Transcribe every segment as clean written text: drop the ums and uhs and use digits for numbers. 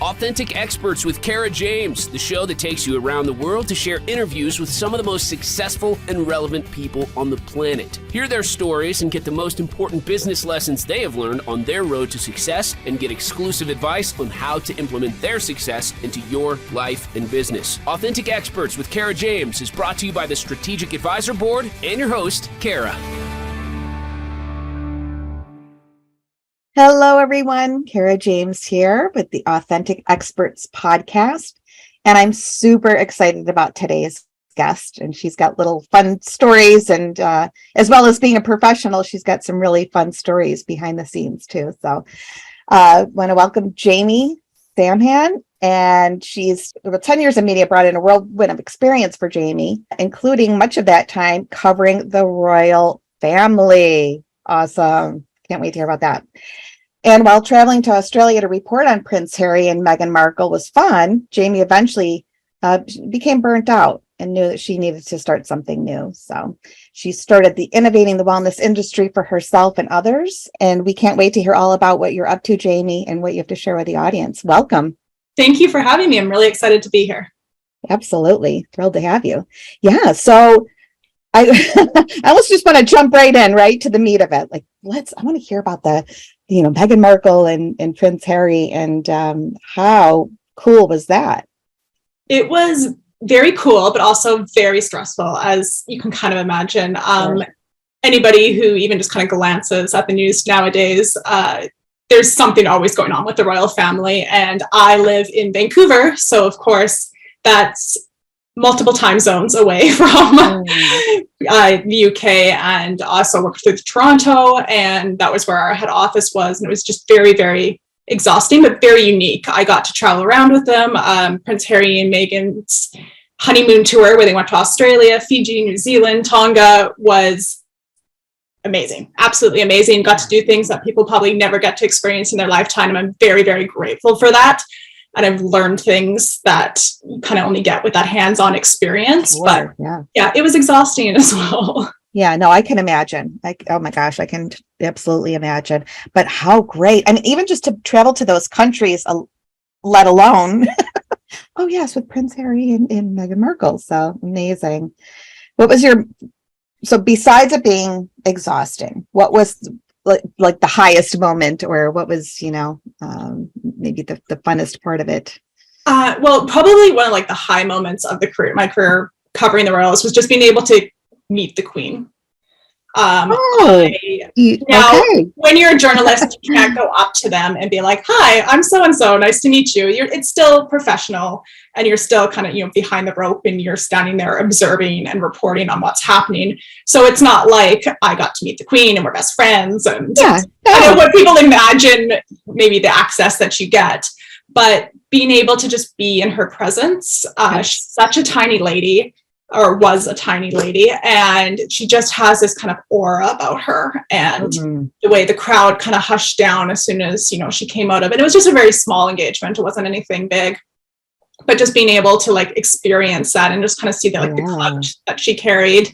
Authentic Experts with Kara James, the show that takes you around the world to share interviews with some of the most successful and relevant people on the planet. Hear their stories and get the most important business lessons they have learned on their road to success, and get exclusive advice on how to implement their success into your life and business. Authentic Experts with Kara James is brought to you by the Strategic Advisor Board and your host, Kara. Hello, everyone. Kara James here with the Authentic Experts podcast. And I'm super excited about today's guest. And she's got little fun stories. And as well as being a professional, she's got some really fun stories behind the scenes, too. So I want to welcome Jamie Samhan. And she's about 10 years in media, brought in a whirlwind of experience for Jamie, including much of that time covering the royal family. Awesome. Can't wait to hear about that. And while traveling to Australia to report on Prince Harry and Meghan Markle was fun, Jamie eventually became burnt out and knew that she needed to start something new. So she started innovating the wellness industry for herself and others. And we can't wait to hear all about what you're up to, Jamie, and what you have to share with the audience. Welcome. Thank you for having me. I'm really excited to be here. Absolutely. Thrilled to have you. Yeah. So I almost just want to jump right in, right to the meat of it. Like, I want to hear about Meghan Markle and Prince Harry, and how cool was that? It was very cool, but also very stressful, as you can kind of imagine. Anybody who even just kind of glances at the news nowadays, there's something always going on with the royal family. And I live in Vancouver, so of course that's multiple time zones away from the UK, and also worked with Toronto, and that was where our head office was, and it was just very, very exhausting, but very unique. I got to travel around with them. Prince Harry and Meghan's honeymoon tour, where they went to Australia, Fiji, New Zealand, Tonga, was amazing, absolutely amazing. Got to do things that people probably never get to experience in their lifetime, and I'm very, very grateful for that. And I've learned things that you kind of only get with that hands-on experience. Sure, but yeah, it was exhausting as well. Yeah, no, I can imagine. Oh my gosh, I can absolutely imagine. But how great. I mean, even just to travel to those countries, let alone, oh yes, with Prince Harry and Meghan Markle. So amazing. So besides it being exhausting, what was like the highest moment, or what was, maybe the funnest part of it? Well, probably one of the high moments of my career covering the royals was just being able to meet the Queen. Now, when you're a journalist, you can't go up to them and be like, "Hi, I'm so-and-so, nice to meet you." It's still professional, and you're still kind of, behind the rope, and you're standing there observing and reporting on what's happening. So it's not like I got to meet the Queen and we're best friends, and I know what people imagine, maybe the access that you get, but being able to just be in her presence. She's such a tiny lady, or was a tiny lady, and she just has this kind of aura about her, and the way the crowd kind of hushed down as soon as she came out of it. It was just a very small engagement. It wasn't anything big, but just being able to experience that and just kind of see the clout that she carried,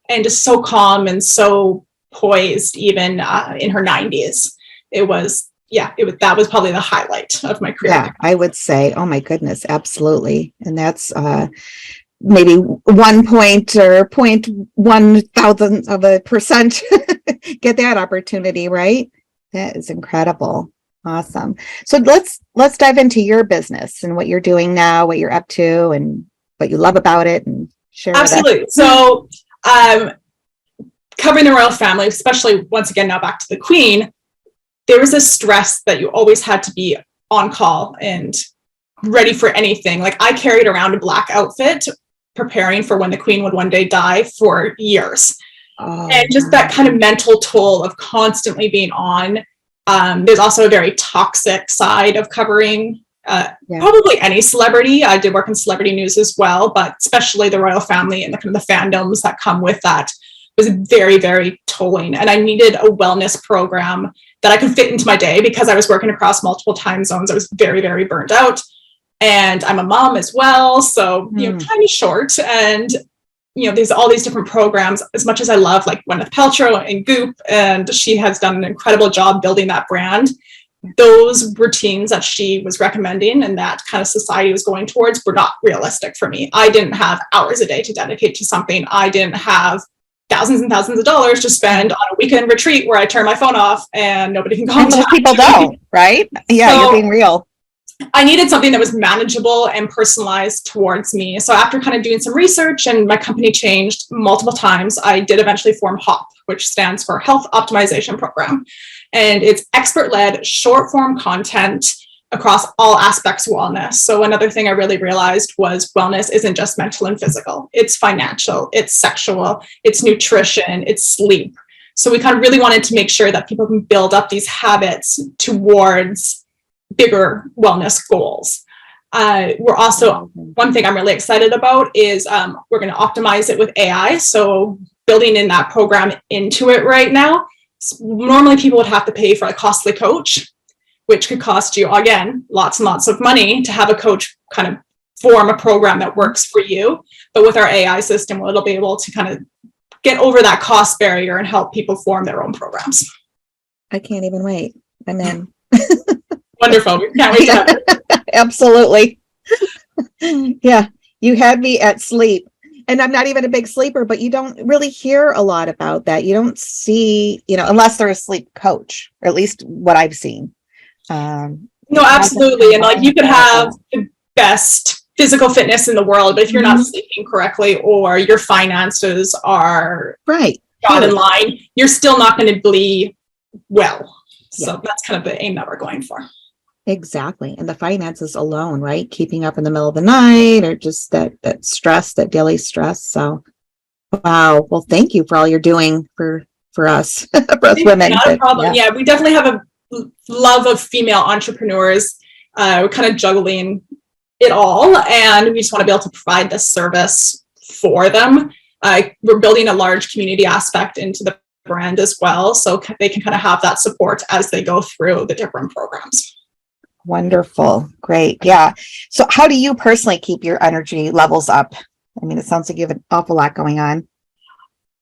and just so calm and so poised, even in her 90s. That was probably the highlight of my career. Yeah, I would say, oh my goodness, absolutely. And that's maybe 0.1% get that opportunity, right? That is incredible. Awesome. So let's dive into your business and what you're doing now, what you're up to, and what you love about it, and share. Absolutely. So covering the royal family, especially once again now back to the Queen, there was a stress that you always had to be on call and ready for anything. I carried around a black outfit, preparing for when the Queen would one day die, for years. And just that kind of mental toll of constantly being on. There's also a very toxic side of covering probably any celebrity. I did work in celebrity news as well, but especially the royal family and the kind of the fandoms that come with that was very, very tolling. And I needed a wellness program that I could fit into my day, because I was working across multiple time zones. I was very, very burned out. And I'm a mom as well. So, time is short. And, there's all these different programs. As much as I love Gwyneth Paltrow and Goop, and she has done an incredible job building that brand, those routines that she was recommending and that kind of society was going towards were not realistic for me. I didn't have hours a day to dedicate to something. I didn't have thousands and thousands of dollars to spend on a weekend retreat where I turn my phone off and nobody can contact me. Most people don't, right? Yeah, so, you're being real. I needed something that was manageable and personalized towards me. So after kind of doing some research and my company changed multiple times, I did eventually form HOP, which stands for Health Optimization Program. And it's expert-led, short-form content across all aspects of wellness. So another thing I really realized was wellness isn't just mental and physical. It's financial, it's sexual, it's nutrition, it's sleep. So we kind of really wanted to make sure that people can build up these habits towards bigger wellness goals. We're also, one thing I'm really excited about is we're going to optimize it with AI. So building in that program into it right now. Normally people would have to pay for a costly coach, which could cost you, again, lots and lots of money to have a coach kind of form a program that works for you. But with our AI system, it'll be able to kind of get over that cost barrier and help people form their own programs. I can't even wait. I'm in. Wonderful. We can't wait to have it. Absolutely. Yeah, you had me at sleep. And I'm not even a big sleeper, but you don't really hear a lot about that. You don't see, unless they're a sleep coach, or at least what I've seen. No, absolutely. And like you could have the best physical fitness in the world, but if you're not sleeping correctly or your finances are not in line, you're still not going to be well. So that's kind of the aim that we're going for. Exactly. And the finances alone, right? Keeping up in the middle of the night or just that stress, that daily stress. So, wow. Well, thank you for all you're doing for us, for us women. Not a problem. Yeah, we definitely have a love of female entrepreneurs. We're kind of juggling it all. And we just want to be able to provide this service for them. We're building a large community aspect into the brand as well. So they can kind of have that support as they go through the different programs. Wonderful. Great. Yeah. So how do you personally keep your energy levels up? I mean, it sounds like you have an awful lot going on.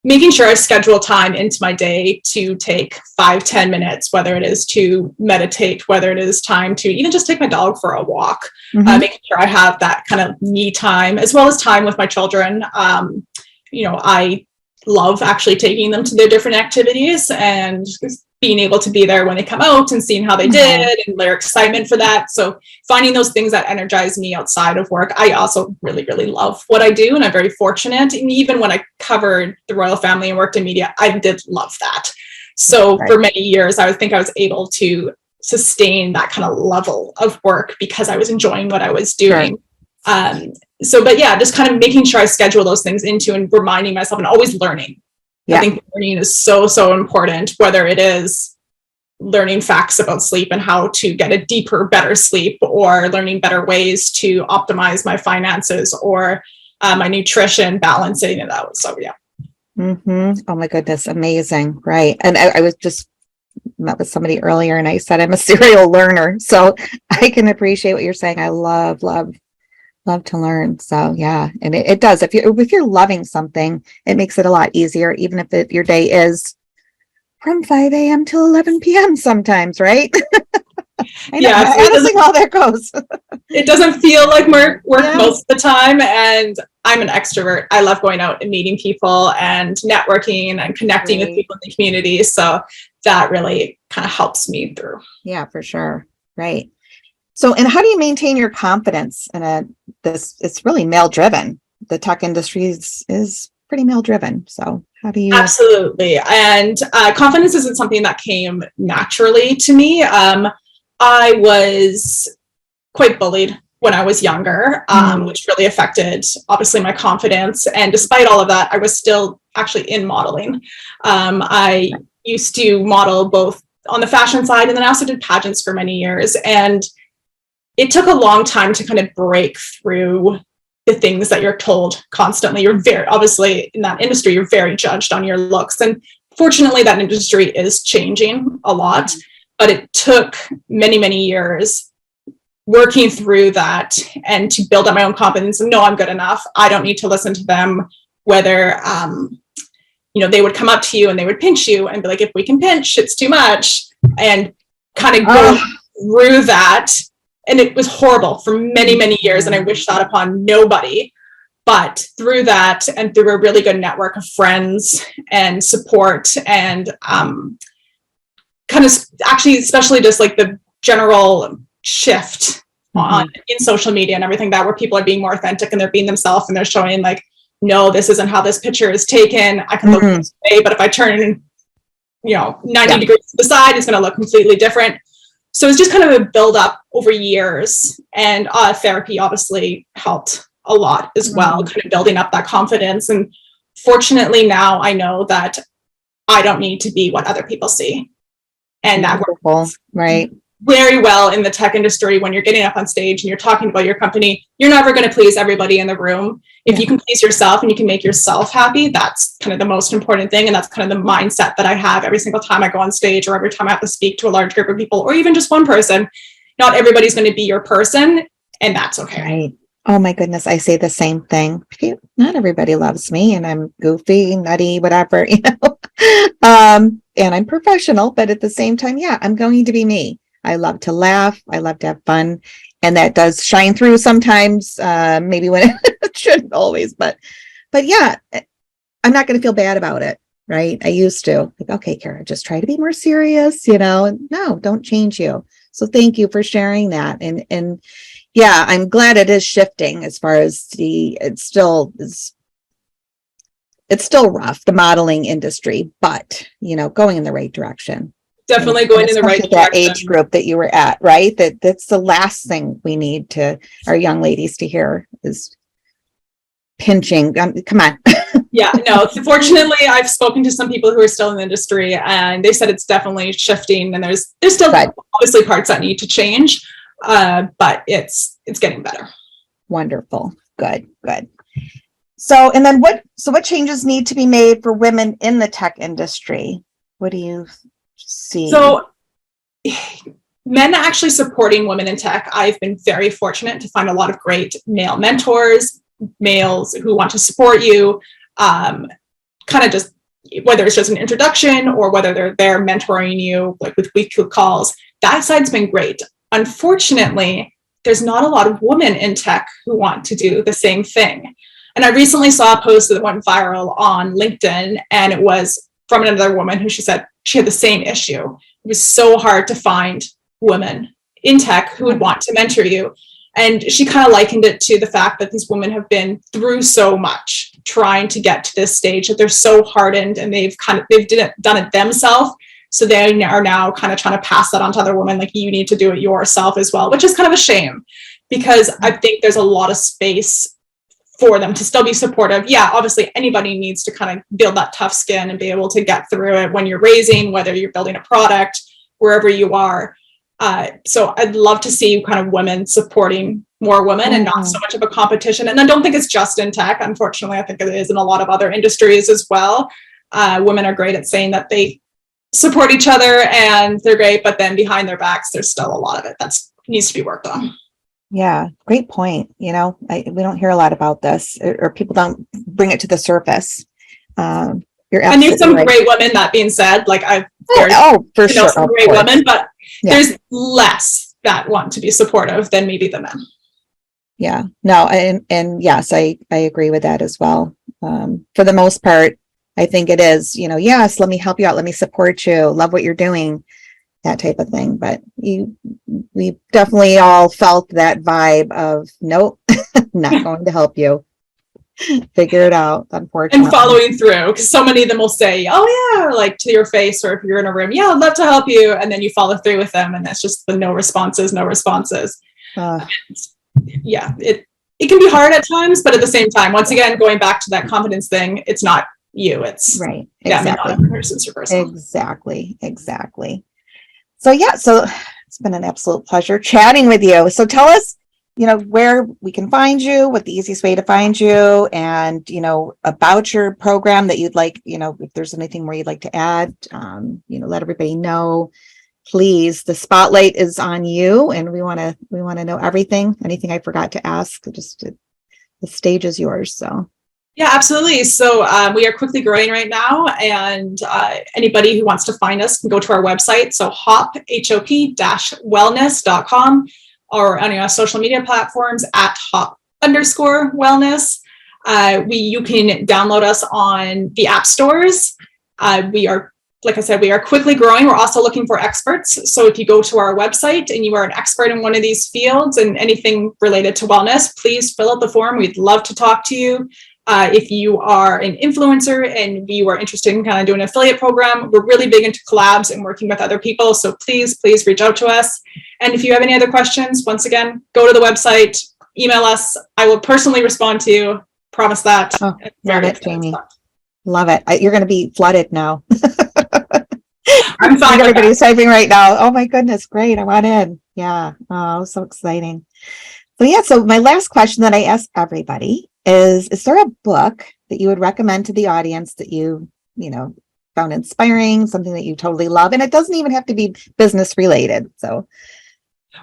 Making sure I schedule time into my day to take 5-10 minutes, whether it is to meditate, whether it is time to even just take my dog for a walk, making sure I have that kind of me time, as well as time with my children. I love actually taking them to their different activities and being able to be there when they come out and seeing how they did and their excitement for that. So finding those things that energize me outside of work. I also really, really love what I do, and I'm very fortunate. And even when I covered the royal family and worked in media, I did love that. So for many years, I think I was able to sustain that kind of level of work because I was enjoying what I was doing. But yeah, just kind of making sure I schedule those things into and reminding myself and always learning. I think learning is so, so important, whether it is learning facts about sleep and how to get a deeper, better sleep, or learning better ways to optimize my finances or my nutrition, balancing it out. So, yeah. Oh my goodness. Amazing. Right. And I was just met with somebody earlier and I said, I'm a serial learner. So I can appreciate what you're saying. I love to learn. So yeah. And it does. If you're loving something, it makes it a lot easier, even if your day is from 5 a.m. till 11 p.m. sometimes, right? I know honestly how that goes. It doesn't feel like work most of the time. And I'm an extrovert. I love going out and meeting people and networking and connecting with people in the community. So that really kind of helps me through. Yeah, for sure. Right. So, and how do you maintain your confidence in it's really male driven. The tech industry is pretty male driven. So how do you? Absolutely. And confidence isn't something that came naturally to me. I was quite bullied when I was younger, which really affected obviously my confidence. And despite all of that, I was still actually in modeling. I used to model both on the fashion side, and then I also did pageants for many years. And it took a long time to kind of break through the things that you're told constantly. You're obviously in that industry, you're very judged on your looks. And fortunately, that industry is changing a lot, but it took many, many years working through that and to build up my own confidence and know I'm good enough. I don't need to listen to them, whether, they would come up to you and they would pinch you and be like, if we can pinch, it's too much. And kind of go through that. And it was horrible for many, many years. And I wish that upon nobody. But through that and through a really good network of friends and support and kind of actually, especially just like the general shift on in social media and everything, that where people are being more authentic and they're being themselves and they're showing like, no, this isn't how this picture is taken. I can look this way, but if I turn, 90 degrees to the side, it's going to look completely different. So it's just kind of a build up over years, and therapy obviously helped a lot as well, kind of building up that confidence. And fortunately now I know that I don't need to be what other people see. And that works very well in the tech industry. When you're getting up on stage and you're talking about your company, you're never going to please everybody in the room. If you can please yourself and you can make yourself happy, that's kind of the most important thing. And that's kind of the mindset that I have every single time I go on stage, or every time I have to speak to a large group of people, or even just one person. Not everybody's going to be your person, and that's okay. Right. Oh my goodness, I say the same thing. Not everybody loves me, and I'm goofy, nutty, whatever, and I'm professional, but at the same time, I'm going to be me. I love to laugh. I love to have fun. And that does shine through sometimes, maybe when it shouldn't always, but yeah, I'm not going to feel bad about it. Right. I used to like, okay, Kara, just try to be more serious, no, don't change you. So thank you for sharing that. And yeah, I'm glad it is shifting as far as it's still rough, the modeling industry, but going in the right direction. Definitely going in the right direction. That age group that you were at, right? That's the last thing we need to our young ladies to hear is pinching. Come on. Yeah, no, fortunately I've spoken to some people who are still in the industry, and they said it's definitely shifting, and there's still obviously parts that need to change, but it's getting better. Wonderful. Good. So, and then what changes need to be made for women in the tech industry? What do you see? So men actually supporting women in tech, I've been very fortunate to find a lot of great male mentors, males who want to support you, kind of just whether it's just an introduction or whether they're there mentoring you like with weekly calls. That side's been great. Unfortunately, there's not a lot of women in tech who want to do the same thing. And I recently saw a post that went viral on LinkedIn, and it was from another woman who she said she had the same issue. It was so hard to find women in tech who would want to mentor you. And she kind of likened it to the fact that these women have been through so much trying to get to this stage, that they're so hardened, and they've done it themselves. So they are now kind of trying to pass that on to other women, like, you need to do it yourself as well, which is kind of a shame, because I think there's a lot of space for them to still be supportive. Yeah, obviously anybody needs to kind of build that tough skin and be able to get through it when you're raising, whether you're building a product, wherever you are. So I'd love to see kind of women supporting more women and not so much of a competition. And I don't think it's just in tech. Unfortunately, I think it is in a lot of other industries as well. Women are great at saying that they support each other and they're great, but then behind their backs, there's still a lot of it that needs to be worked on. Yeah, great point. We don't hear a lot about this, or people don't bring it to the surface. And there's some great women, that being said, like for sure, some great women, but there's less that want to be supportive than maybe the men. Yeah, no, and yes, I agree with that as well. For the most part, I think it is, yes, let me help you out, let me support you, love what you're doing, that type of thing. But we definitely all felt that vibe of, nope, not going to help you. Figure it out, unfortunately. And following through, because so many of them will say, oh yeah, like to your face, or if you're in a room, yeah, I'd love to help you, and then you follow through with them, and that's just the no responses. Yeah, it can be hard at times, but at the same time, once again, going back to that confidence thing, it's not you, it's right. Exactly. Not a person's your person. Exactly. So it's been an absolute pleasure chatting with you. So tell us, where we can find you, what the easiest way to find you, and, about your program that you'd like, if there's anything more you'd like to add, let everybody know. Please, the spotlight is on you, and we want to know everything. Anything I forgot to ask, just the stage is yours. So Yeah, absolutely. So we are quickly growing right now, and anybody who wants to find us can go to our website. So hop-wellness.com, or on our social media platforms at hop_wellness. You can download us on the app stores. Like I said, we are quickly growing. We're also looking for experts. So if you go to our website and you are an expert in one of these fields and anything related to wellness, please fill out the form. We'd love to talk to you. If you are an influencer and you are interested in kind of doing an affiliate program, we're really big into collabs and working with other people. So please reach out to us. And if you have any other questions, once again, go to the website, email us. I will personally respond to you. Promise that. Oh, love it, Jamie. Love it. You're going to be flooded now. I'm fine. Everybody's typing right now. Oh my goodness. Great. I want in. Yeah. Oh, so exciting. So my last question that I ask everybody is there a book that you would recommend to the audience that you found inspiring, something that you totally love? And it doesn't even have to be business related. So,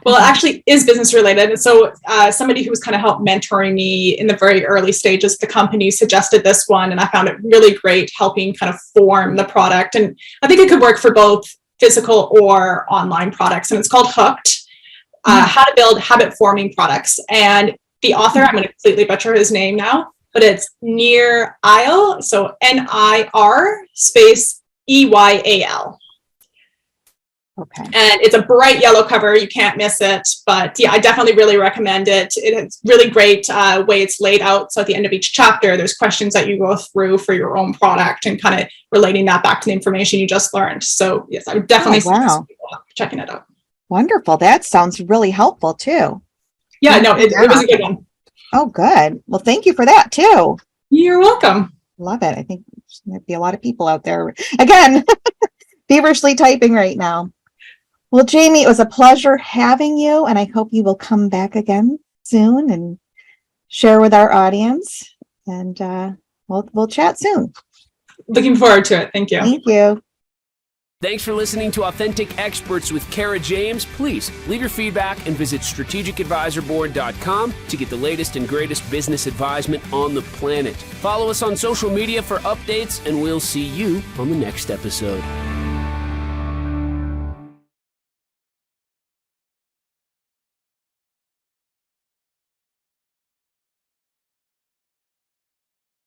well, it actually is business related. And so somebody who was kind of helped mentoring me in the very early stages of the company suggested this one, and I found it really great, helping kind of form the product. And I think it could work for both physical or online products. And it's called Hooked, How to Build Habit Forming Products. And the author, I'm going to completely butcher his name now, but it's Nir Eyal. So NIR EYAL. Okay. And it's a bright yellow cover. You can't miss it. But yeah, I definitely really recommend it. It's really great way it's laid out. So at the end of each chapter, there's questions that you go through for your own product and kind of relating that back to the information you just learned. So yes, I would definitely suggest people checking it out. Wonderful. That sounds really helpful too. Yeah, no, it was a good one. Oh, good. Well, thank you for that too. You're welcome. Love it. I think there might be a lot of people out there, again, feverishly typing right now. Well, Jamie, it was a pleasure having you, and I hope you will come back again soon and share with our audience. And we'll chat soon. Looking forward to it. Thank you. Thank you. Thanks for listening to Authentic Experts with Kara James. Please leave your feedback and visit strategicadvisorboard.com to get the latest and greatest business advisement on the planet. Follow us on social media for updates, and we'll see you on the next episode.